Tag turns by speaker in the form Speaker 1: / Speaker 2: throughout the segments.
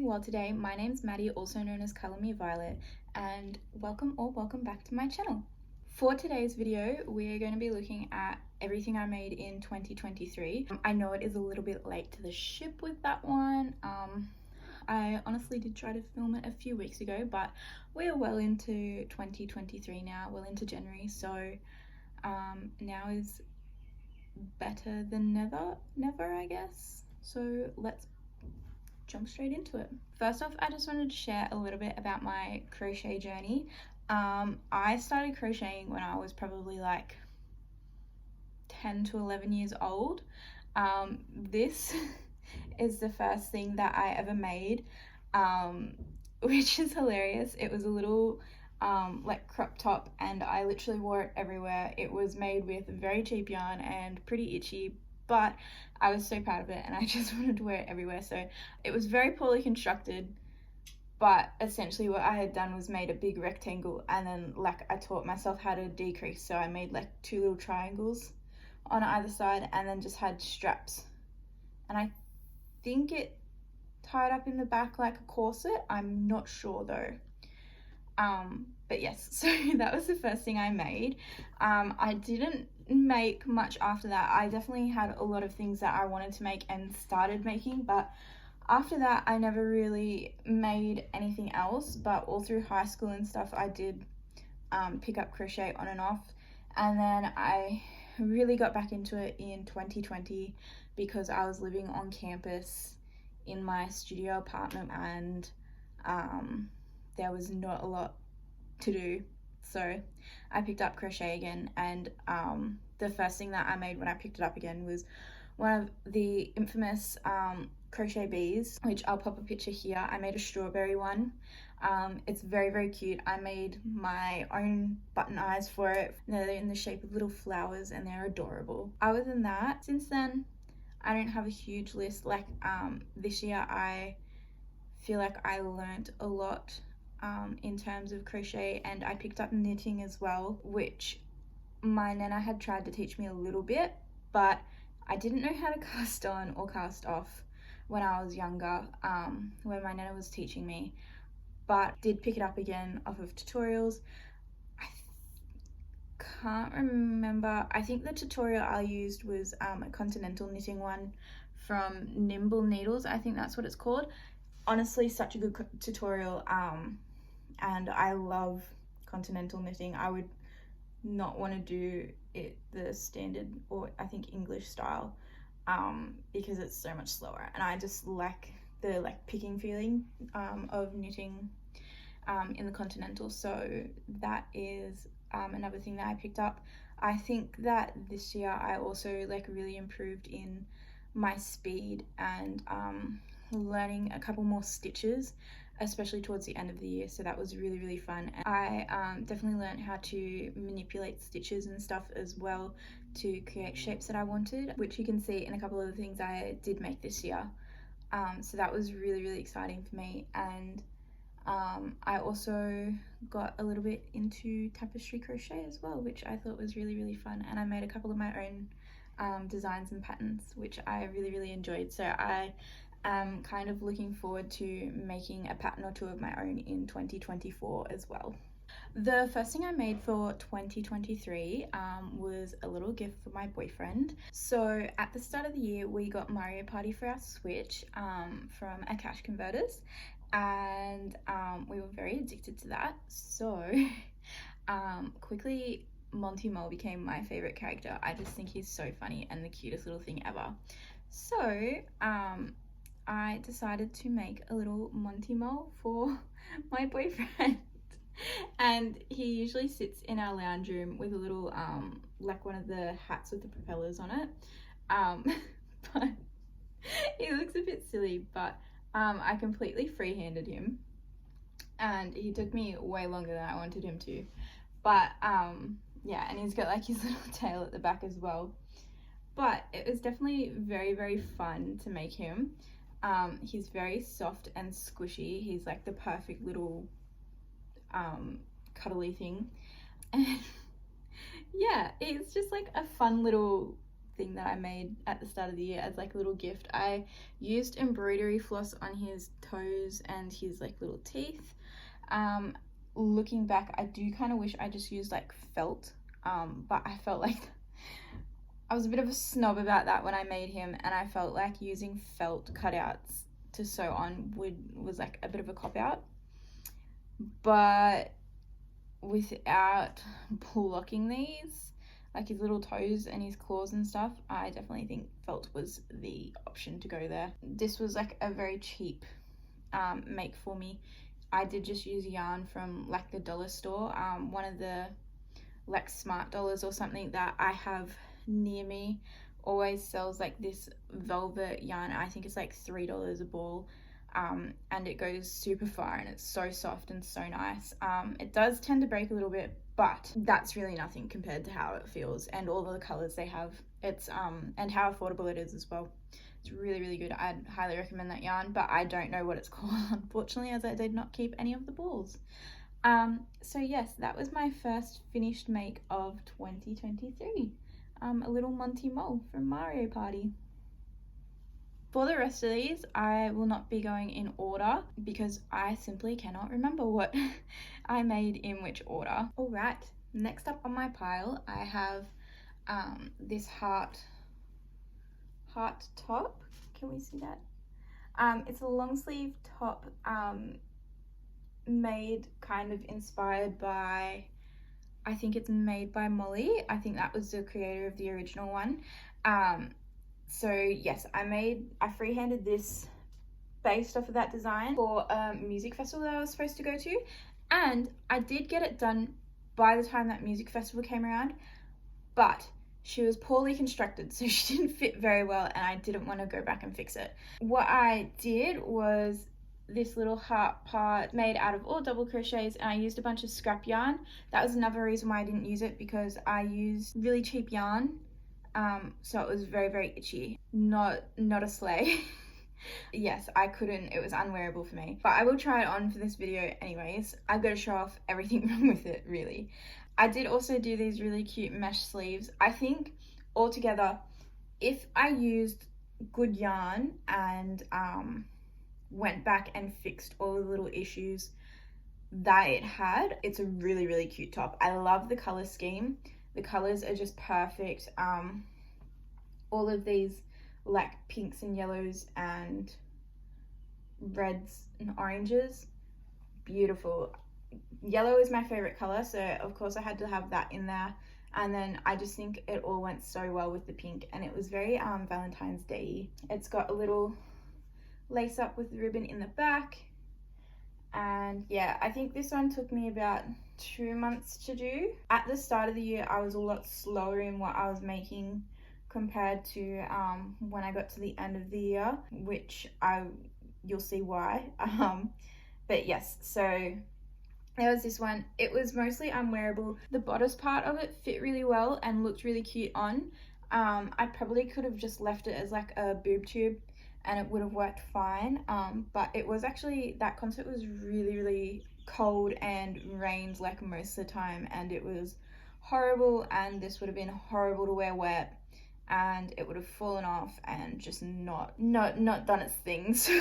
Speaker 1: doing well today. My name's Maddie, also known as Colour Me Violet, and welcome back to my channel. For today's video, we're going to be looking at everything I made in 2023. I know it is a little bit late to the ship with that one. I honestly did try to film it a few weeks ago, but we're well into 2023 now, well into January, so now is better than never, I guess. So let's jump straight into it. First off, I just wanted to share a little bit about my crochet journey. I started crocheting when I was probably like 10 to 11 years old. This is the first thing that I ever made, which is hilarious. It was a little like crop top, and I literally wore it everywhere. It was made with very cheap yarn and pretty itchy, but I was so proud of it and I just wanted to wear it everywhere. So it was very poorly constructed, but essentially what I had done was made a big rectangle, and then like I taught myself how to decrease. So I made like two little triangles on either side and then just had straps, and I think it tied up in the back like a corset. I'm not sure though. But yes, so that was the first thing I made. I didn't make much after that. I definitely had a lot of things that I wanted to make and started making, but after that I never really made anything else. But all through high school and stuff I did pick up crochet on and off, and then I really got back into it in 2020 because I was living on campus in my studio apartment, and there was not a lot to do, so I picked up crochet again. And the first thing that I made when I picked it up again was one of the infamous crochet bees, which I'll pop a picture here. I made a strawberry one. It's very cute. I made my own button eyes for it. They're in the shape of little flowers and they're adorable. Other than that, since then I don't have a huge list. Like this year I feel like I learned a lot in terms of crochet, and I picked up knitting as well, which my nana had tried to teach me a little bit, but I didn't know how to cast on or cast off when I was younger, when my nana was teaching me, but did pick it up again off of tutorials. I can't remember. I think the tutorial I used was a continental knitting one from NimbleNeedles. I think that's what it's called. Honestly, such a good tutorial, and I love continental knitting. I would not want to do it the standard, or I think English style, because it's so much slower, and I just like the picking feeling of knitting in the continental. So that is another thing that I picked up. I think that this year I also really improved in my speed and learning a couple more stitches, especially towards the end of the year. So that was really fun. And I definitely learned how to manipulate stitches and stuff as well to create shapes that I wanted, which you can see in a couple of the things I did make this year. So that was really exciting for me. And I also got a little bit into tapestry crochet as well, which I thought was really fun, and I made a couple of my own designs and patterns, which I really enjoyed. So I am kind of looking forward to making a pattern or two of my own in 2024 as well. The first thing I made for 2023 was a little gift for my boyfriend. So at the start of the year we got Mario Party for our Switch from a Cash Converters, and we were very addicted to that. So quickly Monty Mo became my favorite character. I just think he's so funny and the cutest little thing ever. So I decided to make a little Monty Mo for my boyfriend. And he usually sits in our lounge room with a little like one of the hats with the propellers on it, but he looks a bit silly. But I completely free-handed him, and he took me way longer than I wanted him to, but yeah, and he's got his little tail at the back as well. But it was definitely very fun to make him. He's very soft and squishy. He's like the perfect little cuddly thing, and yeah, it's just like a fun little thing that I made at the start of the year as like a little gift. I used embroidery floss on his toes and his like little teeth. Looking back, I do kind of wish I just used like felt, but I felt like I was a bit of a snob about that when I made him, and I felt like using felt cutouts to sew on was like a bit of a cop-out. But without blocking these, like his little toes and his claws and stuff, I definitely think felt was the option to go there. This was like a very cheap make for me. I did just use yarn from like the dollar store, one of the like Smart Dollars or something that I have near me always sells like this velvet yarn. I think it's like $3 a ball, and it goes super far and it's so soft and so nice. It does tend to break a little bit, but that's really nothing compared to how it feels and all of the colors they have. It's and how affordable it is as well. It's really, really good. I'd highly recommend that yarn, but I don't know what it's called, unfortunately, as I did not keep any of the balls. So yes, that was my first finished make of 2023. A little Monty Mo from Mario Party. For the rest of these, I will not be going in order because I simply cannot remember what I made in which order. Alright, next up on my pile, I have this heart top. Can we see that? It's a long sleeve top, made kind of inspired by, I think it's madebymolly. I think that was the creator of the original one. So yes, I freehanded this based off of that design for a music festival that I was supposed to go to, and I did get it done by the time that music festival came around, but she was poorly constructed, so she didn't fit very well, and I didn't want to go back and fix it. What I did was this little heart part made out of all double crochets, and I used a bunch of scrap yarn. That was another reason why I didn't use it, because I used really cheap yarn, so it was very, very itchy. Not a sleigh. Yes, I couldn't, it was unwearable for me, but I will try it on for this video anyways. I've got to show off everything wrong with it, really. I did also do these really cute mesh sleeves. I think altogether, if I used good yarn and went back and fixed all the little issues that it had, it's a really, really cute top. I love the color scheme. The colors are just perfect. All of these like pinks and yellows and reds and oranges, beautiful. Yellow is my favorite color, so of course I had to have that in there, and then I just think it all went so well with the pink, and it was very Valentine's Day. It's got a little lace up with the ribbon in the back, and yeah, I think this one took me about 2 months to do. At the start of the year I was a lot slower in what I was making compared to when I got to the end of the year, which you'll see why. But yes, so there was this one. It was mostly unwearable. The bodice part of it fit really well and looked really cute on. I probably could have just left it as like a boob tube and it would have worked fine, but it was actually, that concert was really, really cold and rained like most of the time, and it was horrible, and this would have been horrible to wear wet, and it would have fallen off and just not done its thing. So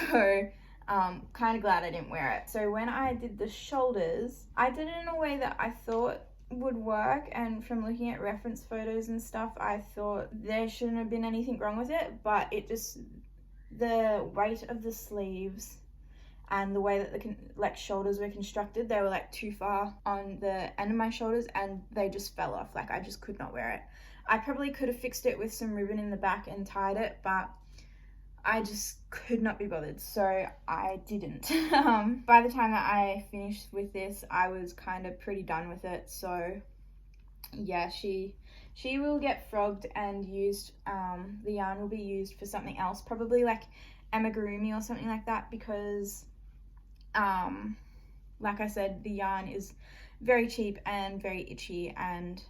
Speaker 1: kind of glad I didn't wear it. So when I did the shoulders, I did it in a way that I thought would work, and from looking at reference photos and stuff, I thought there shouldn't have been anything wrong with it, but it just, the weight of the sleeves and the way that the shoulders were constructed, they were like too far on the end of my shoulders and they just fell off. Like I just could not wear it. I probably could have fixed it with some ribbon in the back and tied it, but I just could not be bothered, so I didn't. By the time that I finished with this, I was kind of pretty done with it. So yeah, she will get frogged and used, the yarn will be used for something else, probably like amigurumi or something like that, because like I said, the yarn is very cheap and very itchy and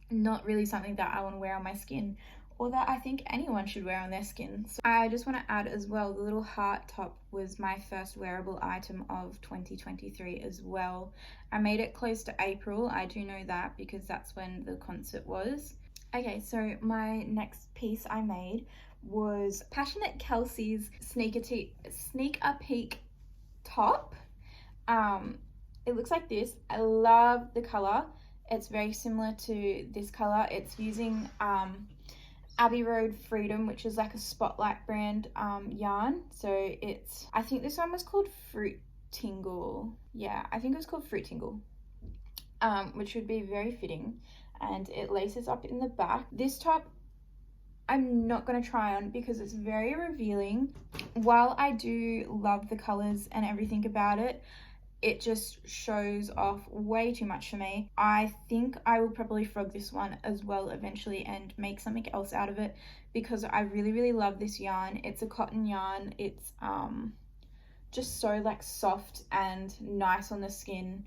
Speaker 1: not really something that I want to wear on my skin, or that I think anyone should wear on their skin. So I just want to add as well, the little heart top was my first wearable item of 2023 as well. I made it close to April, I do know that, because that's when the concert was. Okay, so my next piece I made was Passionate Kelsey's Sneak a Peek top. It looks like this. I love the color. It's very similar to this color. It's using Abbey Road Freedom, which is like a Spotlight brand yarn. So it's, I think this one was called Fruit Tingle. Yeah, I think it was called Fruit Tingle, which would be very fitting. And it laces up in the back. This top I'm not going to try on because it's very revealing. While I do love the colors and everything about it, it just shows off way too much for me. I think I will probably frog this one as well eventually and make something else out of it because I really love this yarn. It's a cotton yarn. It's just so like soft and nice on the skin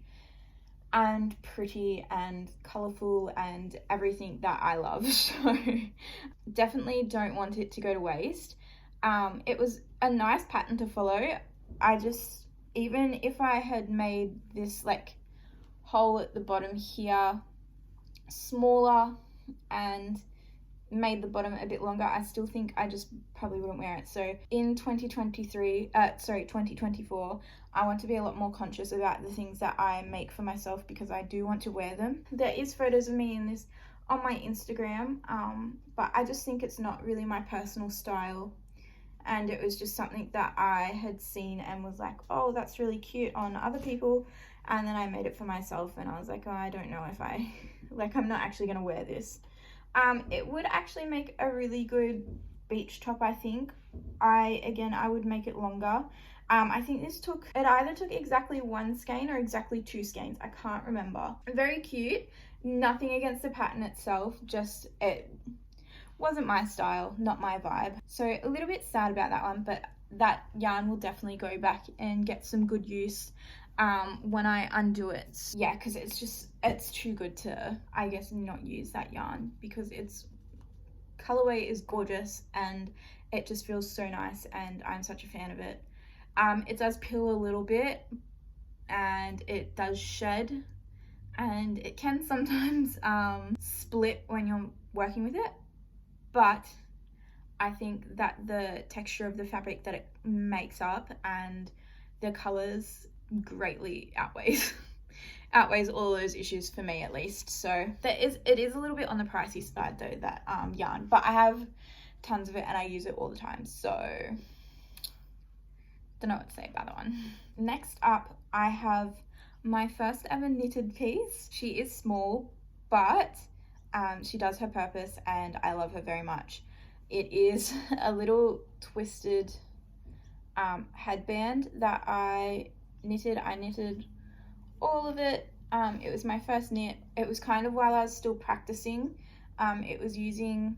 Speaker 1: and pretty and colorful and everything that I love. So definitely don't want it to go to waste. It was a nice pattern to follow. Even if I had made this like hole at the bottom here smaller and made the bottom a bit longer, I still think I just probably wouldn't wear it. So in 2024, I want to be a lot more conscious about the things that I make for myself because I do want to wear them. There is photos of me in this on my Instagram, but I just think it's not really my personal style. And it was just something that I had seen and was like, oh, that's really cute on other people. And then I made it for myself and I was like, oh, I don't know if I'm not actually going to wear this. It would actually make a really good beach top, I think. I would make it longer. I think it either took exactly 1 skein or exactly 2 skeins. I can't remember. Very cute. Nothing against the pattern itself, just it wasn't my style, not my vibe. So a little bit sad about that one, but that yarn will definitely go back and get some good use when I undo it. Yeah, because it's too good to, I guess, not use that yarn because its colorway is gorgeous and it just feels so nice and I'm such a fan of it. It does peel a little bit and it does shed and it can sometimes split when you're working with it, but I think that the texture of the fabric that it makes up and the colors greatly outweighs all those issues for me, at least. So it is a little bit on the pricey side though, that yarn, but I have tons of it and I use it all the time, so don't know what to say about that one. Next up, I have my first ever knitted piece. She is small, but she does her purpose and I love her very much. It is a little twisted headband that I knitted. I knitted all of it. It was my first knit. It was kind of while I was still practicing. It was using,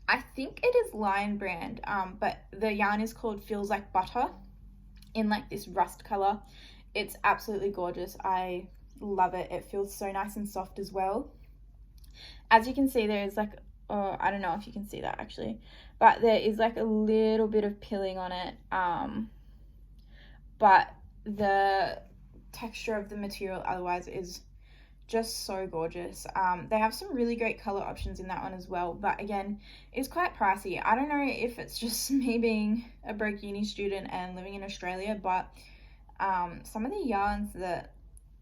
Speaker 1: I think it is Lion brand, but the yarn is called Feels Like Butter in like this rust color. It's absolutely gorgeous. I love it. It feels so nice and soft as well. As you can see, there is like, oh, I don't know if you can see that actually, but there is like a little bit of pilling on it. But the texture of the material otherwise is just so gorgeous. They have some really great color options in that one as well, but again, it's quite pricey. I don't know if it's just me being a broke uni student and living in Australia, but some of the yarns that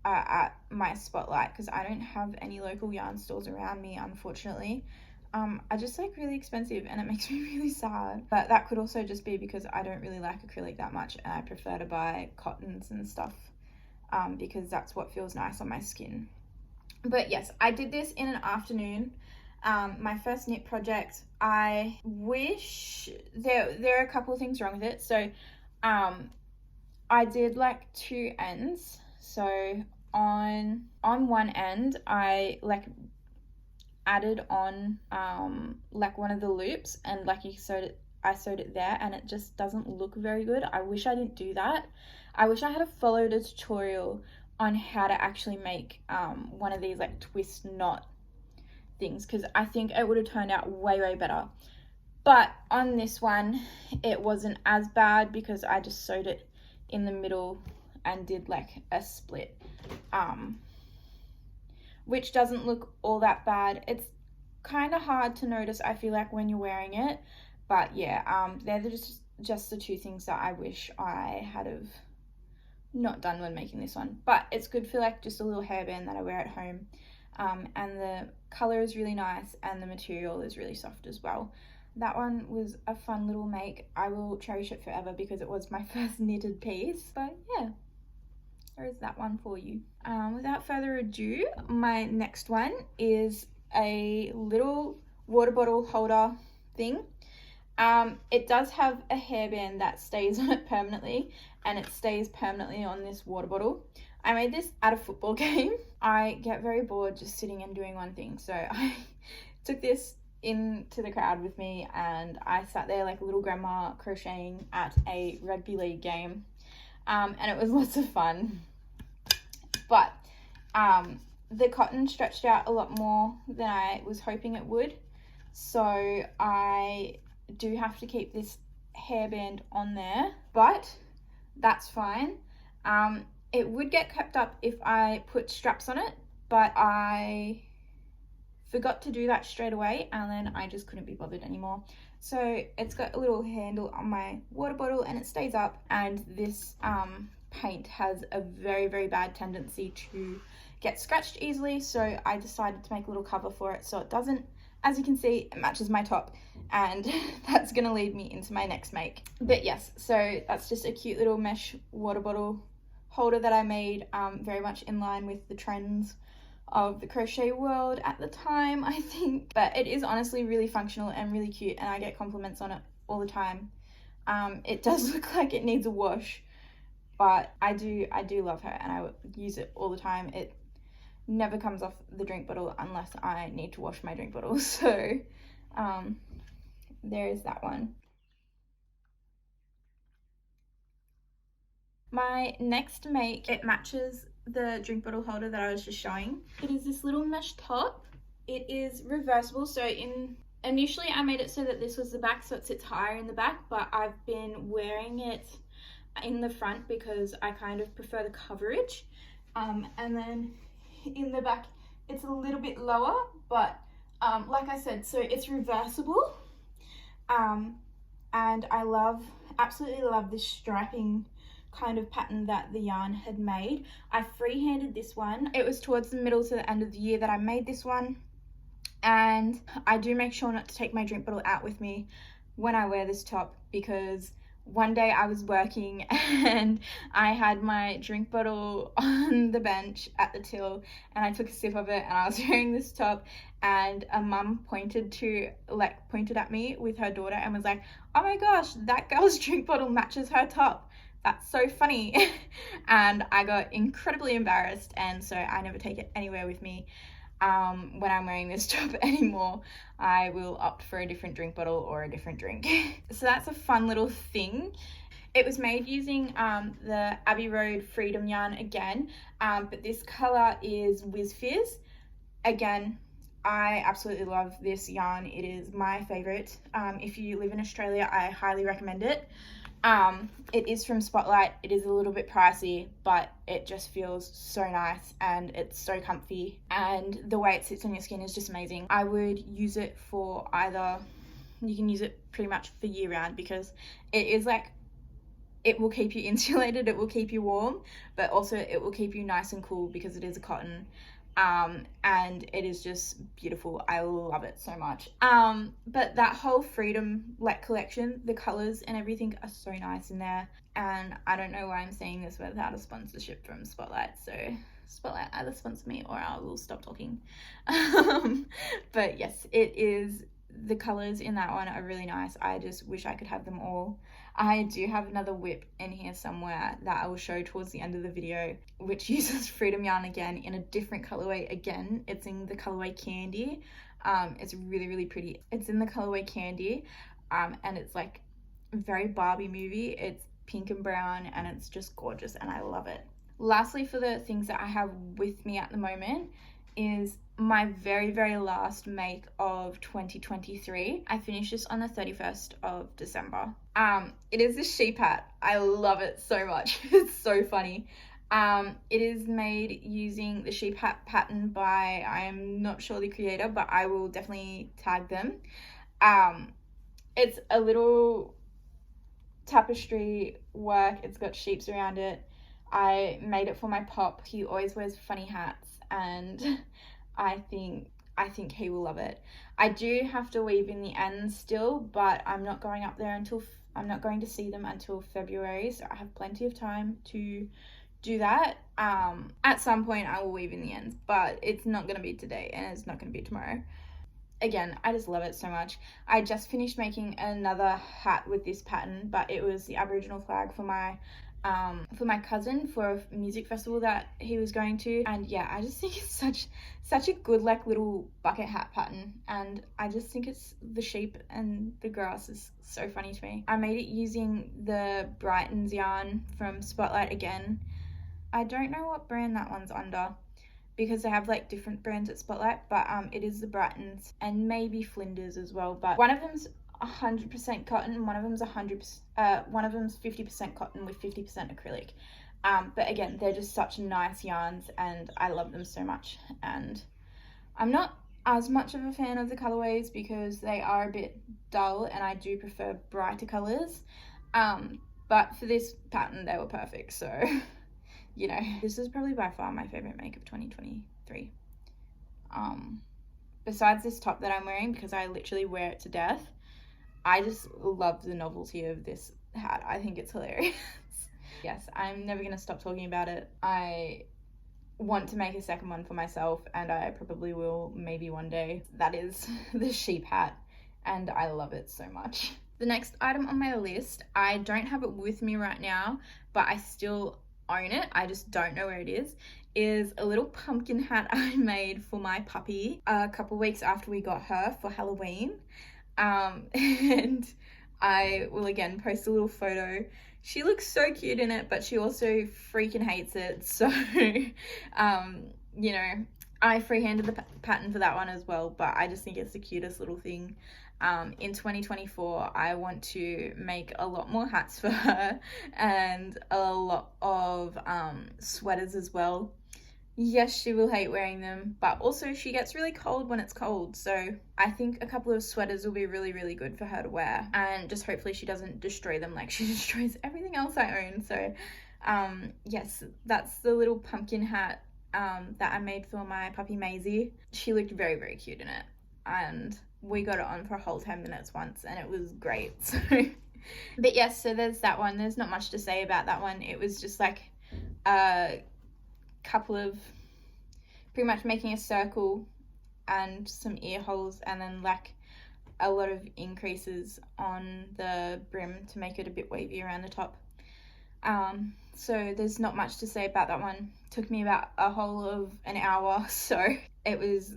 Speaker 1: are at my Spotlight, because I don't have any local yarn stores around me, unfortunately, are just like really expensive and it makes me really sad. But that could also just be because I don't really like acrylic that much and I prefer to buy cottons and stuff because that's what feels nice on my skin. But yes, I did this in an afternoon. My first knit project. I wish there are a couple of things wrong with it. So I did like 2 ends. So on one end I like added on like one of the loops and like I sewed it there and it just doesn't look very good. I wish I didn't do that. I wish I had followed a tutorial on how to actually make one of these like twist knot things, because I think it would have turned out way better. But on this one it wasn't as bad because I just sewed it in the middle and did like a split, which doesn't look all that bad. kind of hard to notice, I feel like, when you're wearing it. But yeah, they're just the two things that I wish I had have not done when making this one. But it's good for like just a little hairband that I wear at home. And the color is really nice and the material is really soft as well. That one was a fun little make. I will cherish it forever because it was my first knitted piece. But yeah, there is that one for you. Without further ado, my next one is a little water bottle holder thing. It does have a hairband that stays on it permanently, and it stays permanently on this water bottle. I made this at a football game. I get very bored just sitting and doing one thing, so I took this into the crowd with me and I sat there like a little grandma crocheting at a rugby league game, and it was lots of fun. But the cotton stretched out a lot more than I was hoping it would, so I do have to keep this hairband on there, but that's fine. It would get kept up if I put straps on it, but I forgot to do that straight away and then I just couldn't be bothered anymore. So it's got a little handle on my water bottle and it stays up, and this paint has a very, very bad tendency to get scratched easily, so I decided to make a little cover for it so it doesn't. As you can see, it matches my top, and that's gonna lead me into my next make. But yes, so that's just a cute little mesh water bottle holder that I made, very much in line with the trends of the crochet world at the time, I think. But it is honestly really functional and really cute, and I get compliments on it all the time. It does look like it needs a wash, but I do love her and I use it all the time. It never comes off the drink bottle unless I need to wash my drink bottle. So there is that one. My next make, it matches the drink bottle holder that I was just showing. It is this little mesh top. It is reversible, so initially I made it so that this was the back, so it sits higher in the back, but I've been wearing it in the front because I kind of prefer the coverage. And then in the back it's a little bit lower, but like I said, so it's reversible, and I absolutely love this striping kind of pattern that the yarn had made. I freehanded this one. It was towards the middle to the end of the year that I made this one, and I do make sure not to take my drink bottle out with me when I wear this top, because one day I was working and I had my drink bottle on the bench at the till and I took a sip of it, and I was wearing this top, and a mum pointed at me with her daughter and was like, "Oh my gosh, that girl's drink bottle matches her top. That's so funny." And I got incredibly embarrassed, and so I never take it anywhere with me. When I'm wearing this top anymore, I will opt for a different drink bottle or a different drink. So that's a fun little thing. It was made using the Abbey Road Freedom yarn again, but this color is Whiz Fizz. Again, I absolutely love this yarn. It is my favorite. If you live in Australia, I highly recommend it. It is from Spotlight. It is a little bit pricey, but it just feels so nice and it's so comfy, and the way it sits on your skin is just amazing. I would use it for you can use it pretty much for year round, because it is like, it will keep you insulated, it will keep you warm, but also it will keep you nice and cool because it is a cotton. And it is just beautiful. I love it so much. But that whole Freedom collection, the colors and everything are so nice in there, and I don't know why I'm saying this without a sponsorship from Spotlight, so Spotlight, either sponsor me or I will stop talking. But yes, it is, the colors in that one are really nice. I just wish I could have them all. I do have another whip in here somewhere that I will show towards the end of the video, which uses Freedom yarn again in a different colorway again. It's in the colorway Candy. It's really, really pretty. It's in the colorway Candy, and it's like very Barbie movie. It's pink and brown and it's just gorgeous and I love it. Lastly, for the things that I have with me at the moment, is my very, very last make of 2023. I finished this on the 31st of December. It is this sheep hat. I love it so much. It's so funny. It is made using the sheep hat pattern by, I'm not sure the creator, but I will definitely tag them. It's a little tapestry work. It's got sheeps around it. I made it for my pop. He always wears funny hats, and I think he will love it. I do have to weave in the ends still, but I'm not going up there until I'm not going to see them until February, so I have plenty of time to do that. At some point I will weave in the ends, but it's not going to be today and it's not going to be tomorrow. Again, I just love it so much. I just finished making another hat with this pattern, but it was the Aboriginal flag for my cousin for a music festival that he was going to. And yeah, I just think it's such a good like little bucket hat pattern, and I just think it's the sheep and the grass is so funny to me. I made it using the Brighton's yarn from Spotlight again. I don't know what brand that one's under, because they have like different brands at Spotlight, but it is the Brightons and maybe Flinders as well. But one of them's 100% cotton, and one of them's 50% cotton with 50% acrylic. But again, they're just such nice yarns, and I love them so much. And I'm not as much of a fan of the colorways because they are a bit dull, and I do prefer brighter colors. But for this pattern, they were perfect. So. You know, this is probably by far my favorite make of 2023. Besides this top that I'm wearing, because I literally wear it to death, I just love the novelty of this hat. I think it's hilarious. Yes, I'm never going to stop talking about it. I want to make a second one for myself, and I probably will maybe one day. That is the sheep hat, and I love it so much. The next item on my list, I don't have it with me right now, but I still own it, I just don't know where it is a little pumpkin hat I made for my puppy a couple weeks after we got her for Halloween. And I will again post a little photo. She looks so cute in it, but she also freaking hates it, so you know, I freehanded the pattern for that one as well, but I just think it's the cutest little thing. In 2024, I want to make a lot more hats for her and a lot of sweaters as well. Yes, she will hate wearing them, but also she gets really cold when it's cold, so I think a couple of sweaters will be really, really good for her to wear, and just hopefully she doesn't destroy them like she destroys everything else I own. So yes, that's the little pumpkin hat that I made for my puppy Maisie. She looked very, very cute in it, and we got it on for a whole 10 minutes once, and it was great. So but yes, so there's that one. There's not much to say about that one. It was just like a couple of pretty much making a circle and some ear holes, and then like a lot of increases on the brim to make it a bit wavy around the top. So there's not much to say about that one. Took me about a whole of an hour, so it was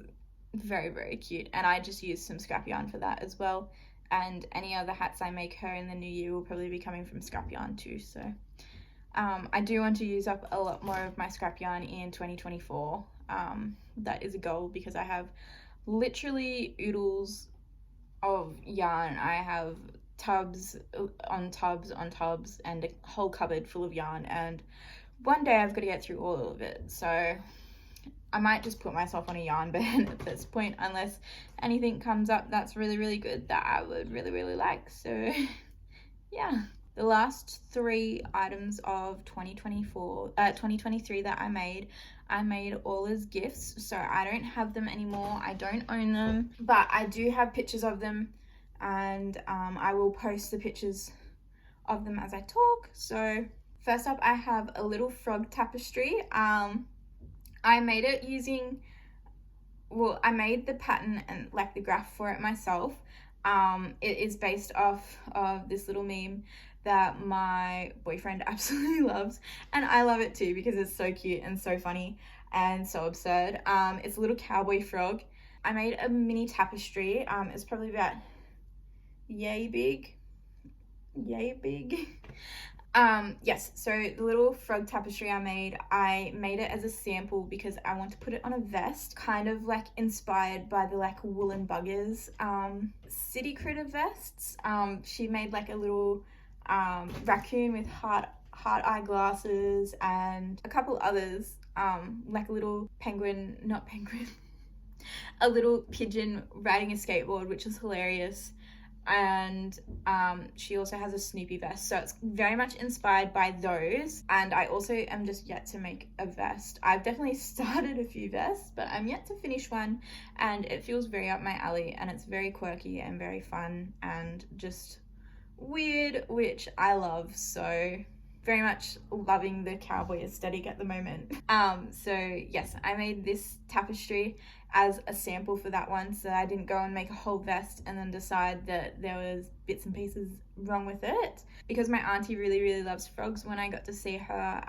Speaker 1: very, very cute, and I just used some scrap yarn for that as well, and any other hats I make her in the new year will probably be coming from scrap yarn too. So I do want to use up a lot more of my scrap yarn in 2024. That is a goal, because I have literally oodles of yarn. I have tubs on tubs on tubs and a whole cupboard full of yarn, and one day I've got to get through all of it. So I might just put myself on a yarn ban at this point, unless anything comes up that's really, really good that I would really, really like. So yeah, the last 3 items of 2023 that I made all as gifts, so I don't have them anymore. I don't own them, but I do have pictures of them, and I will post the pictures of them as I talk. So first up, I have a little frog tapestry. I made it using, well, I made the pattern and like the graph for it myself. It is based off of this little meme that my boyfriend absolutely loves, and I love it too because it's so cute and so funny and so absurd. It's a little cowboy frog. I made a mini tapestry. It's probably about yay big. Yes, so the little frog tapestry I made it as a sample because I want to put it on a vest, kind of like inspired by the like woolen buggers city critter vests. She made like a little raccoon with heart heart eyeglasses and a couple others, like a little penguin, not penguin, a little pigeon riding a skateboard, which is hilarious. And she also has a Snoopy vest, so it's very much inspired by those. And I also am just yet to make a vest. I've definitely started a few vests, but I'm yet to finish one, and it feels very up my alley, and it's very quirky and very fun and just weird, which I love. So very much loving the cowboy aesthetic at the moment. So yes, I made this tapestry as a sample for that one, so I didn't go and make a whole vest and then decide that there was bits and pieces wrong with it, because my auntie really loves frogs. When I got to see her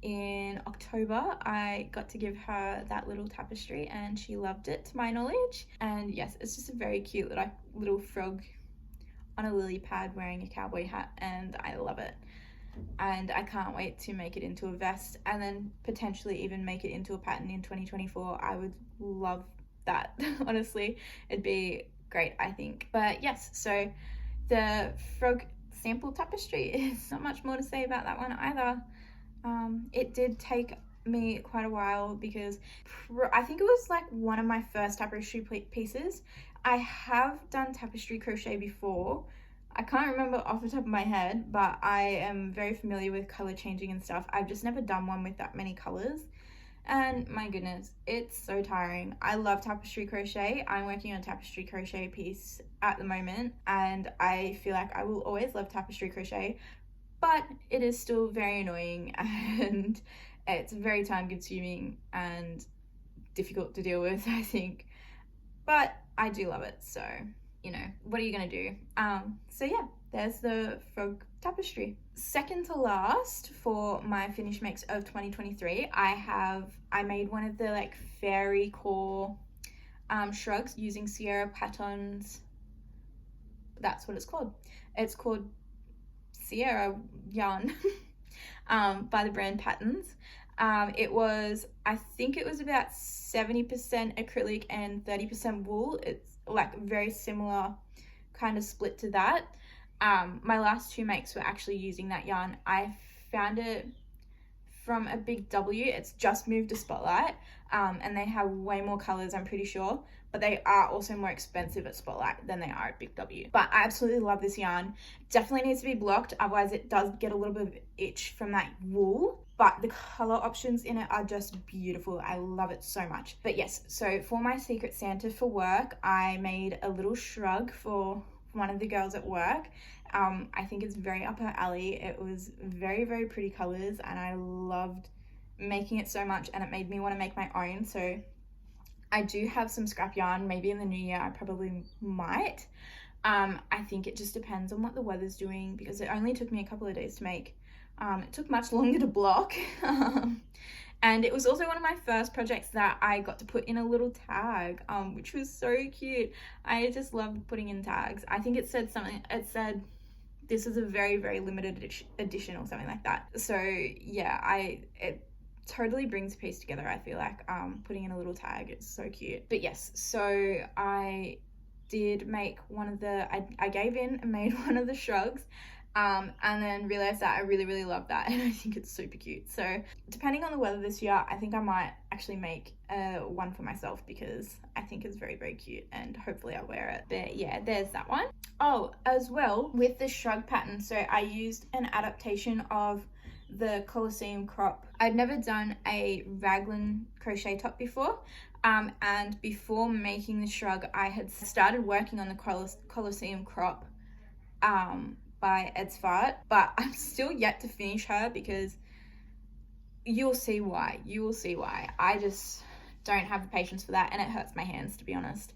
Speaker 1: in October, I got to give her that little tapestry and she loved it, to my knowledge. And yes, it's just a very cute little frog on a lily pad wearing a cowboy hat, and I love it. And I can't wait to make it into a vest and then potentially even make it into a pattern in 2024. I would love that. Honestly, it'd be great, I think. But yes, so the frog sample tapestry is not much more to say about that one either. It did take me quite a while because I think it was like one of my first tapestry pieces. I have done tapestry crochet before. I can't remember off the top of my head, but I am very familiar with color changing and stuff. I've just never done one with that many colors, and my goodness, it's so tiring. I love tapestry crochet. I'm working on a tapestry crochet piece at the moment, and I feel like I will always love tapestry crochet, but it is still very annoying and it's very time consuming and difficult to deal with, I think. But I do love it, so you know, what are you gonna do? So yeah, there's the frog tapestry. Second to last for my finish makes of 2023, I made one of the like fairy core shrugs using Sierra Patton's, that's what it's called. It's called Sierra yarn by the brand Patterns. I think it was about 70% acrylic and 30% wool. It's like very similar kind of split to that. My last two makes were actually using that yarn. I found it from a Big W. It's just moved to Spotlight, and they have way more colors, I'm pretty sure, but they are also more expensive at Spotlight than they are at Big W. But I absolutely love this yarn. Definitely needs to be blocked, otherwise it does get a little bit of itch from that wool. But the color options in it are just beautiful. I love it so much. But yes, so for my Secret Santa for work, I made a little shrug for one of the girls at work. I think it's very up her alley. It was very pretty colors, and I loved making it so much, and it made me want to make my own. So I do have some scrap yarn. Maybe in the new year I probably might. I think it just depends on what the weather's doing, because it only took me a couple of days to make. It took much longer to block. And it was also one of my first projects that I got to put in a little tag, which was so cute. I just loved putting in tags. I think it said something, it said this is a very limited edition or something like that. So yeah, it totally brings a piece together, I feel like, putting in a little tag. It's so cute. But yes, so I did make one of the, I gave in and made one of the shrugs. And then realized that I really love that, and I think it's super cute. So depending on the weather this year, I think I might actually make one for myself, because I think it's very cute, and hopefully I'll wear it. But yeah, there's that one. Oh, as well with the shrug pattern, so I used an adaptation of the Colosseum crop. I'd never done a Raglin crochet top before, and before making the shrug, I had started working on the Colosseum crop by edsfart, but I'm still yet to finish her, because you'll see why. I just don't have the patience for that, and it hurts my hands, to be honest.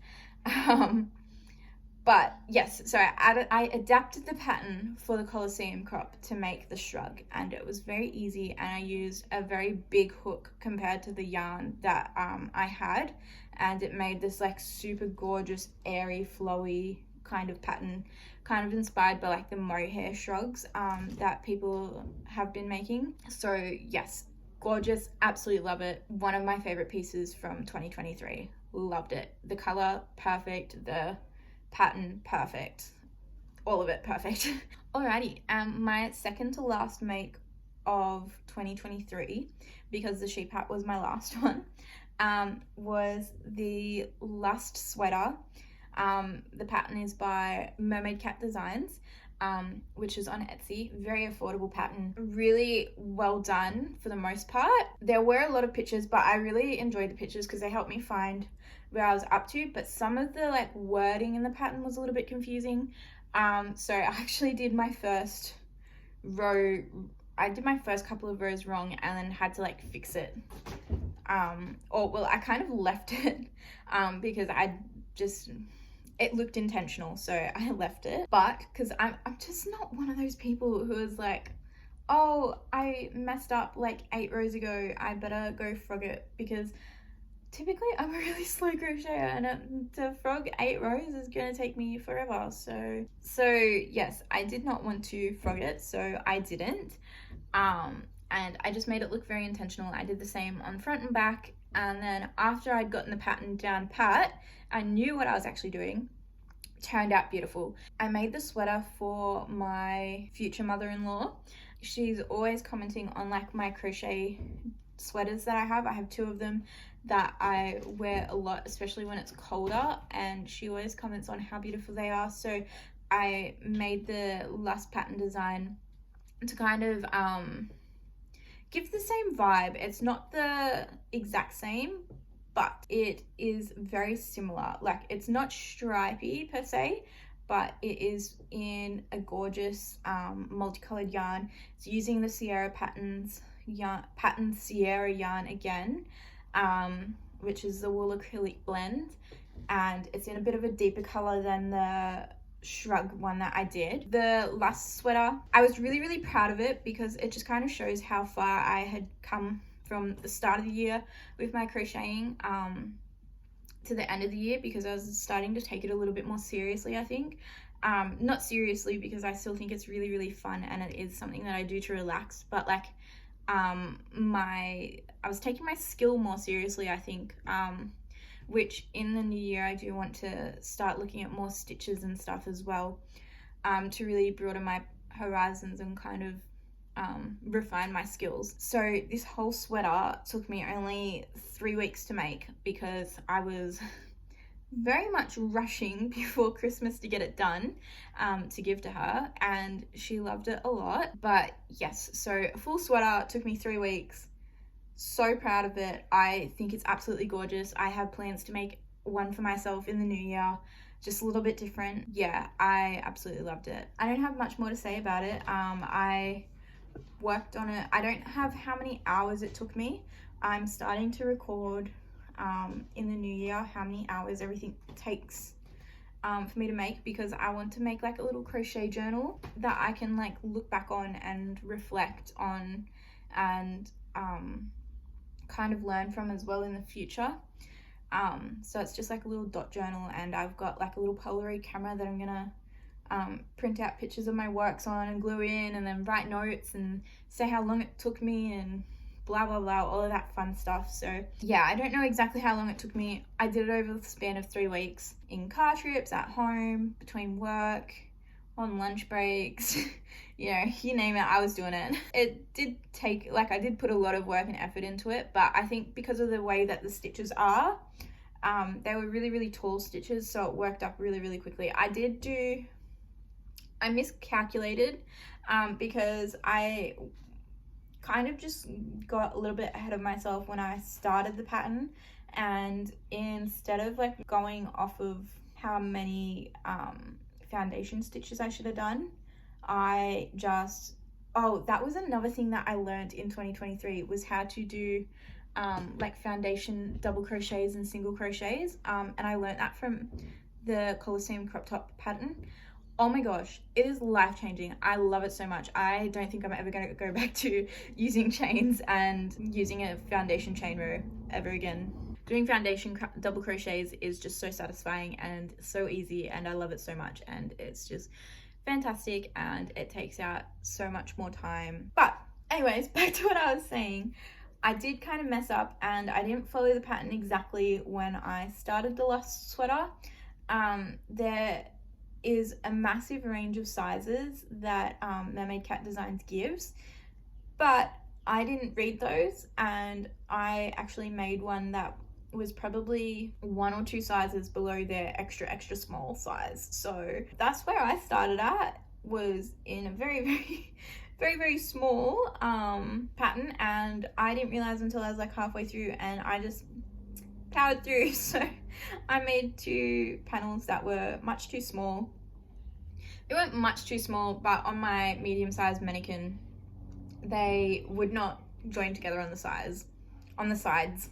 Speaker 1: But yes, so I adapted the pattern for the Colosseum crop to make the shrug, and it was very easy, and I used a very big hook compared to the yarn that I had, and it made this like super gorgeous, airy, flowy kind of pattern, kind of inspired by like the mohair shrugs that people have been making. So yes, gorgeous, absolutely love it. One of my favorite pieces from 2023. Loved it. The color perfect, the pattern perfect, all of it perfect. Alrighty, my second to last make of 2023, because the sheep hat was my last one, was the Lust sweater. The pattern is by mermaidcatdesigns, which is on Etsy. Very affordable pattern, really well done for the most part. There were a lot of pictures, but I really enjoyed the pictures because they helped me find where I was up to, but some of the like wording in the pattern was a little bit confusing. So I actually did my first row, I did my first couple of rows wrong and then had to like fix it. I kind of left it because it looked intentional, so I left it. But because I'm just not one of those people who is like, oh, I messed up like 8 rows ago, I better go frog it, because typically I'm a really slow crocheter, and to frog 8 rows is gonna take me forever. So yes, I did not want to frog it, so I didn't. And I just made it look very intentional. I did the same on front and back, and then after I'd gotten the pattern down pat, I knew what I was actually doing. It turned out beautiful. I made the sweater for my future mother-in-law. She's always commenting on like my crochet sweaters that I have. I have 2 of them that I wear a lot, especially when it's colder, and she always comments on how beautiful they are. So I made the Lust pattern design to kind of give the same vibe. It's not the exact same, but it is very similar. Like, it's not stripy per se, but it is in a gorgeous multicolored yarn. It's using the Sierra Sierra yarn again, which is the wool acrylic blend, and it's in a bit of a deeper color than the shrug one that I did. The Lust sweater, I was really, really proud of it because it just kind of shows how far I had come from the start of the year with my crocheting to the end of the year, because I was starting to take it a little bit more seriously, I think. Not seriously, because I still think it's really, really fun and it is something that I do to relax, but like I was taking my skill more seriously, I think, which in the new year I do want to start looking at more stitches and stuff as well, to really broaden my horizons and kind of refine my skills. So this whole sweater took me only 3 weeks to make because I was very much rushing before Christmas to get it done, to give to her, and she loved it a lot. But yes, so a full sweater took me 3 weeks. So proud of it. I think it's absolutely gorgeous. I have plans to make one for myself in the new year, just a little bit different. Yeah, I absolutely loved it. I don't have much more to say about it. I worked on it. I don't have how many hours it took me. I'm starting to record in the new year how many hours everything takes for me to make, because I want to make like a little crochet journal that I can like look back on and reflect on and kind of learn from as well in the future. So it's just like a little dot journal, and I've got like a little Polaroid camera that I'm gonna print out pictures of my works on and glue in, and then write notes and say how long it took me and blah blah blah, all of that fun stuff. So yeah, I don't know exactly how long it took me. I did it over the span of 3 weeks, in car trips, at home, between work, on lunch breaks, you know, you name it, I was doing it. It did take, like, I did put a lot of work and effort into it, but I think because of the way that the stitches are, they were really, really tall stitches, so it worked up really, really quickly. I miscalculated because I kind of just got a little bit ahead of myself when I started the pattern, and instead of like going off of how many foundation stitches I should have done, that was another thing that I learned in 2023, was how to do like foundation double crochets and single crochets, and I learned that from the Colosseum crop top pattern. Oh my gosh, it is life-changing. I love it so much. I don't think I'm ever going to go back to using chains and using a foundation chain row ever again. Doing foundation double crochets is just so satisfying and so easy, and I love it so much, and it's just fantastic, and it takes out so much more time. But anyways, back to what I was saying. I did kind of mess up, and I didn't follow the pattern exactly when I started the Lust sweater. There is a massive range of sizes that Mermaid Cat Designs gives. but I didn't read those, and I actually made one that was probably 1 or 2 sizes below their extra small size. So that's where I started at, was in a very small pattern, and I didn't realize until I was like halfway through, and I just powered through. So I made 2 panels that were much too small. They weren't much too small, but on my medium-sized mannequin they would not join together on the sides,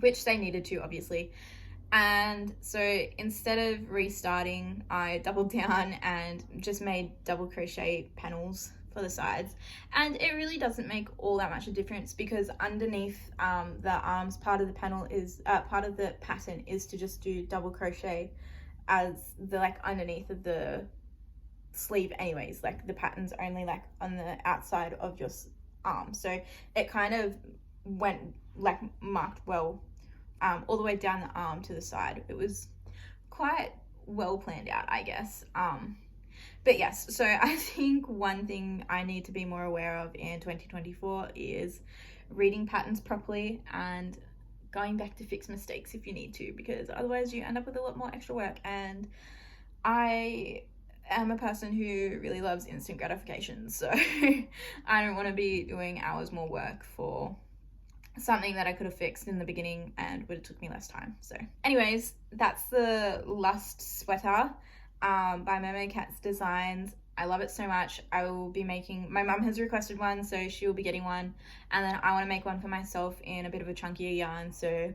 Speaker 1: which they needed to, obviously. And so instead of restarting, I doubled down and just made double crochet panels for the sides. And it really doesn't make all that much a difference, because underneath the arms, part of the panel is part of the pattern is to just do double crochet as the like underneath of the sleeve anyways. Like the pattern's only like on the outside of your arm, so it kind of went like marked well all the way down the arm to the side. It was quite well planned out, I guess. But yes, so I think one thing I need to be more aware of in 2024 is reading patterns properly and going back to fix mistakes if you need to, because otherwise you end up with a lot more extra work. And I am a person who really loves instant gratification, so I don't want to be doing hours more work for something that I could have fixed in the beginning and would have took me less time. So anyways, that's the Lust sweater by mermaidcatdesigns. I love it so much. I will be making, my mum has requested one, so she will be getting one, and then I want to make one for myself in a bit of a chunkier yarn, so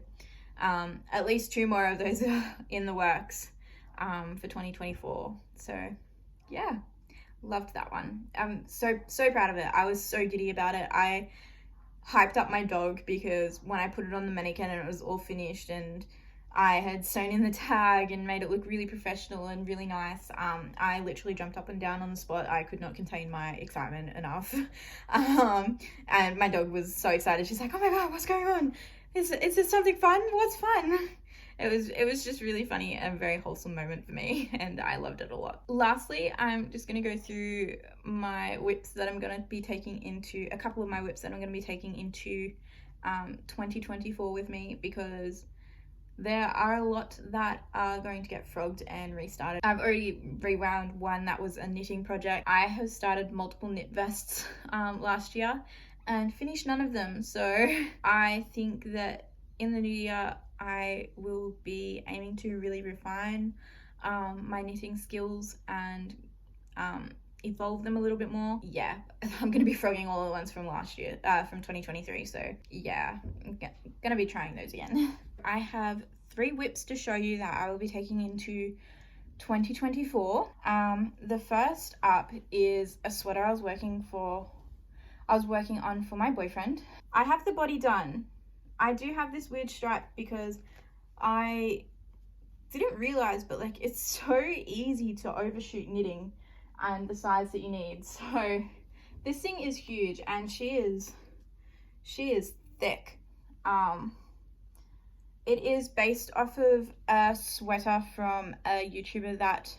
Speaker 1: at least 2 more of those are in the works for 2024. So yeah, loved that one. I'm so proud of it. I was so giddy about it. I hyped up my dog, because when I put it on the mannequin and it was all finished and I had sewn in the tag and made it look really professional and really nice, I literally jumped up and down on the spot. I could not contain my excitement enough. And my dog was so excited. She's like, oh my god, what's going on? Is this something fun? What's fun? It was just really funny and a very wholesome moment for me, and I loved it a lot. Lastly, I'm just going to go through my whips that I'm going to be taking into, a couple of my whips that I'm going to be taking into 2024 with me, because there are a lot that are going to get frogged and restarted. I've already rewound one that was a knitting project. I have started multiple knit vests last year and finished none of them, so I think that in the new year I will be aiming to really refine my knitting skills and evolve them a little bit more. Yeah, I'm going to be frogging all the ones from last year, from 2023, so yeah, I'm going to be trying those again. I have 3 whips to show you that I will be taking into 2024. The first up is a sweater I was working on for my boyfriend. I have the body done. I do have this weird stripe because I didn't realize, but like it's so easy to overshoot knitting and the size that you need. So this thing is huge, and she is thick. It is based off of a sweater from a YouTuber that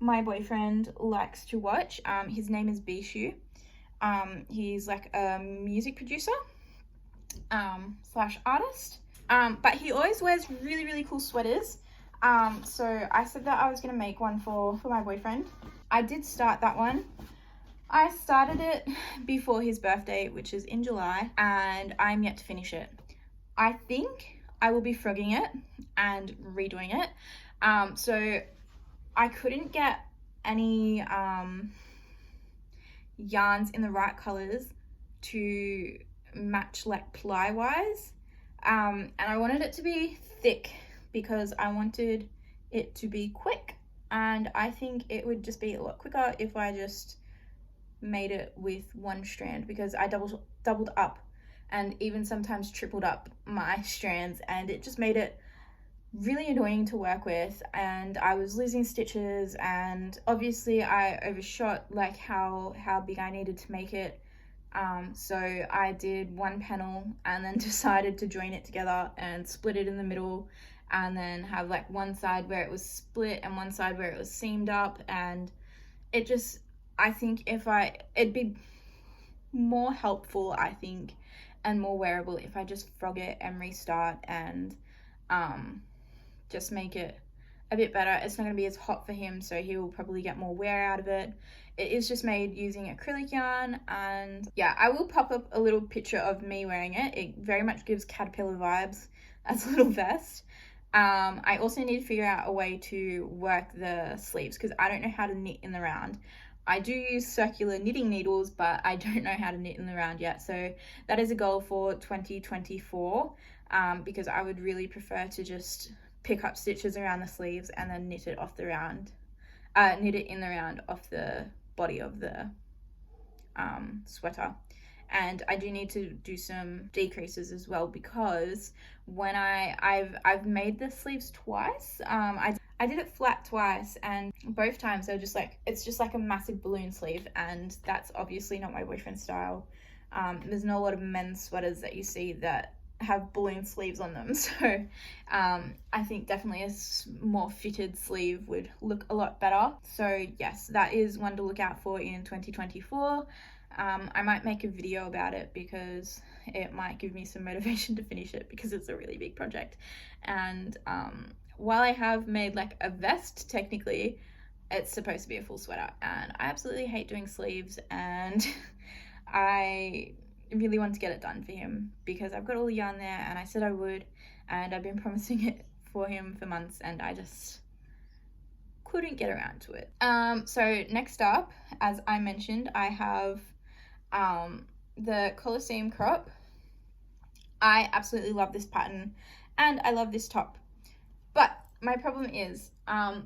Speaker 1: my boyfriend likes to watch. His name is Bishu. He's like a music producer slash artist, but he always wears really cool sweaters. So I said that I was gonna make one for my boyfriend. I did start that one. I started it before his birthday, which is in July, and I'm yet to finish it. I think I will be frogging it and redoing it. So I couldn't get any yarns in the right colors to match like ply wise, and I wanted it to be thick because I wanted it to be quick, and I think it would just be a lot quicker if I just made it with one strand, because I doubled up and even sometimes tripled up my strands, and it just made it really annoying to work with, and I was losing stitches, and obviously I overshot like how big I needed to make it. So I did one panel and then decided to join it together and split it in the middle, and then have like one side where it was split and one side where it was seamed up, and it just, I think it'd be more helpful, I think, and more wearable if I just frog it and restart and just make it a bit better. It's not going to be as hot for him, so he will probably get more wear out of it. It is just made using acrylic yarn, and yeah, I will pop up a little picture of me wearing it. It very much gives caterpillar vibes as a little vest. I also need to figure out a way to work the sleeves because I don't know how to knit in the round. I do use circular knitting needles, but I don't know how to knit in the round yet. So that is a goal for 2024, because I would really prefer to just pick up stitches around the sleeves and then knit it off the round, knit it in the round off the body of the sweater. And I do need to do some decreases as well, because when I've made the sleeves twice. I did it flat twice, and both times they're just like, it's just like a massive balloon sleeve, and that's obviously not my boyfriend's style. There's not a lot of men's sweaters that you see that have balloon sleeves on them, so I think definitely a more fitted sleeve would look a lot better. So yes, that is one to look out for in 2024. I might make a video about it because it might give me some motivation to finish it, because it's a really big project. And while I have made like a vest, technically it's supposed to be a full sweater, and I absolutely hate doing sleeves, and I really want to get it done for him because I've got all the yarn there and I said I would, and I've been promising it for him for months, and I just couldn't get around to it. So next up, as I mentioned, I have the Colosseum crop. I absolutely love this pattern and I love this top, but my problem is,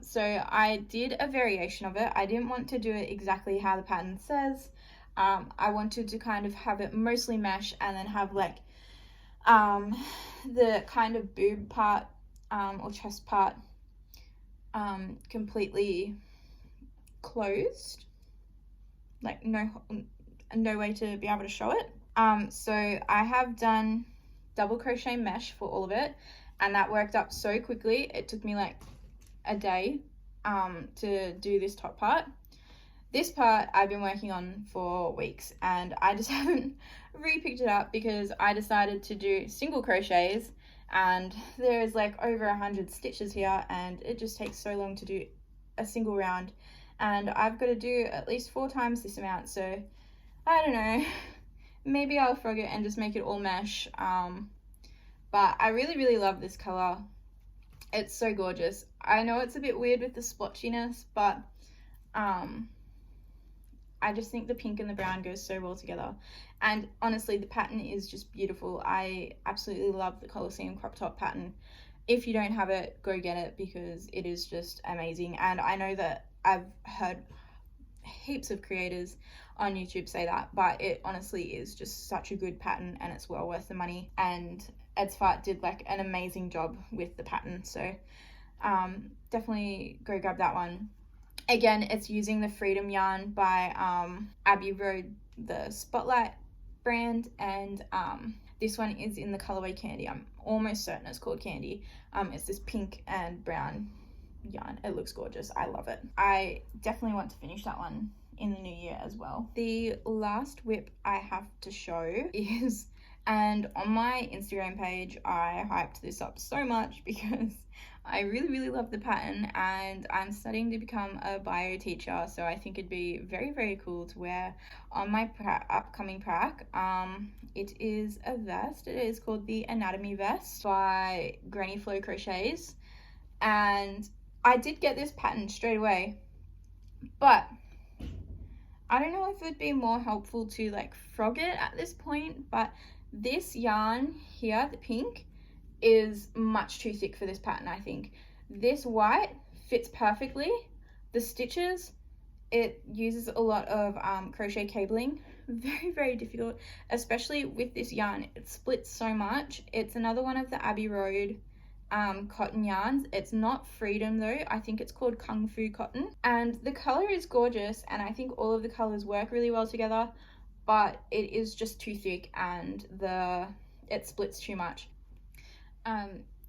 Speaker 1: so I did a variation of it. I didn't want to do it exactly how the pattern says. I wanted to kind of have it mostly mesh and then have like the kind of boob part or chest part completely closed, like no way to be able to show it. So I have done double crochet mesh for all of it, and that worked up so quickly. It took me like a day to do this top part. This part I've been working on for weeks, and I just haven't re-picked it up because I decided to do single crochets, and there's like over 100 stitches here, and it just takes so long to do a single round, and I've got to do at least 4 times this amount. So I don't know, maybe I'll frog it and just make it all mesh. But I really love this color. It's so gorgeous. I know it's a bit weird with the splotchiness, but I just think the pink and the brown goes so well together. And honestly, the pattern is just beautiful. I absolutely love the Colosseum crop top pattern. If you don't have it, go get it because it is just amazing. And I know that I've heard heaps of creators on YouTube say that, but it honestly is just such a good pattern and it's well worth the money. And edsfart did like an amazing job with the pattern, so definitely go grab that one. Again, it's using the Freedom yarn by Abbey Road, the Spotlight brand, and this one is in the colorway Candy. I'm almost certain it's called Candy. It's this pink and brown yarn. It looks gorgeous. I love it. I definitely want to finish that one in the new year as well. The last whip I have to show is, and on my Instagram page I hyped this up so much because I really love the pattern, and I'm studying to become a bio teacher, so I think it'd be very cool to wear on my upcoming prac. It is a vest. It is called the Anatomy Vest by grannyflocrochets, and I did get this pattern straight away, but I don't know if it would be more helpful to like frog it at this point, but this yarn here, the pink, is much too thick for this pattern. I think this white fits perfectly. The stitches, it uses a lot of crochet cabling. Very difficult, especially with this yarn. It splits so much. It's another one of the Abbey Road cotton yarns. It's not Freedom though. I think it's called Kung Fu cotton, and the color is gorgeous, and I think all of the colors work really well together, but it is just too thick and it splits too much.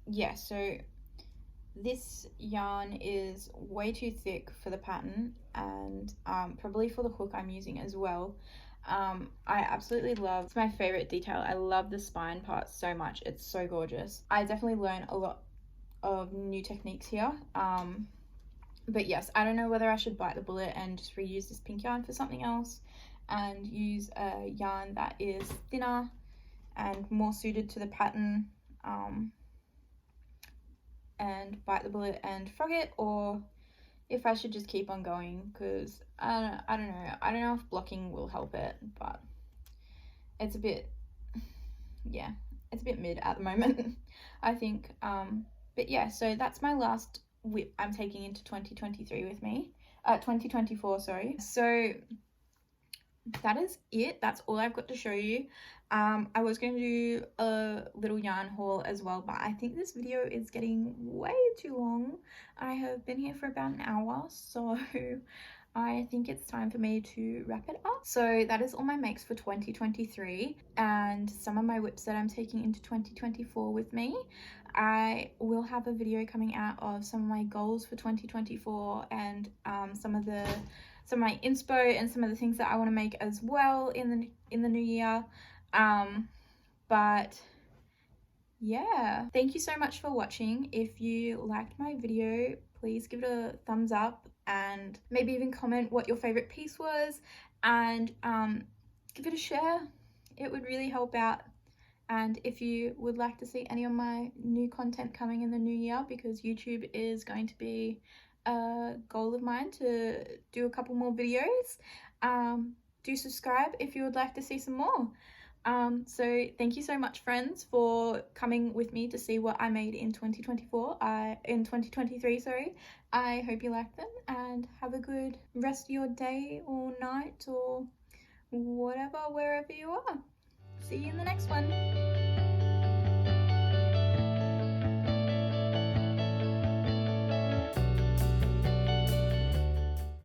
Speaker 1: Yeah, so this yarn is way too thick for the pattern, and probably for the hook I'm using as well. I absolutely love, it's my favorite detail. I love the spine part so much. It's so gorgeous. I definitely learned a lot of new techniques here. But yes, I don't know whether I should bite the bullet and just reuse this pink yarn for something else and use a yarn that is thinner and more suited to the pattern, and bite the bullet and frog it, or if I should just keep on going, because I don't know. I don't know if blocking will help it, but it's a bit, yeah, it's a bit mid at the moment, I think. But yeah, so that's my last whip I'm taking into 2023 with me. 2024, sorry. So that is it. That's all I've got to show you. I was going to do a little yarn haul as well, but I think this video is getting way too long. I have been here for about an hour, so I think it's time for me to wrap it up. So that is all my makes for 2023 and some of my whips that I'm taking into 2024 with me. I will have a video coming out of some of my goals for 2024 and some of my inspo and some of the things that I want to make as well in the new year. But yeah, thank you so much for watching. If you liked my video, please give it a thumbs up and maybe even comment what your favorite piece was, and give it a share. It would really help out. And if you would like to see any of my new content coming in the new year, because YouTube is going to be a goal of mine to do a couple more videos, do subscribe if you would like to see some more. So thank you so much, friends, for coming with me to see what I made in 2023, sorry. I hope you liked them, and have a good rest of your day or night or whatever, wherever you are. See you in the next one.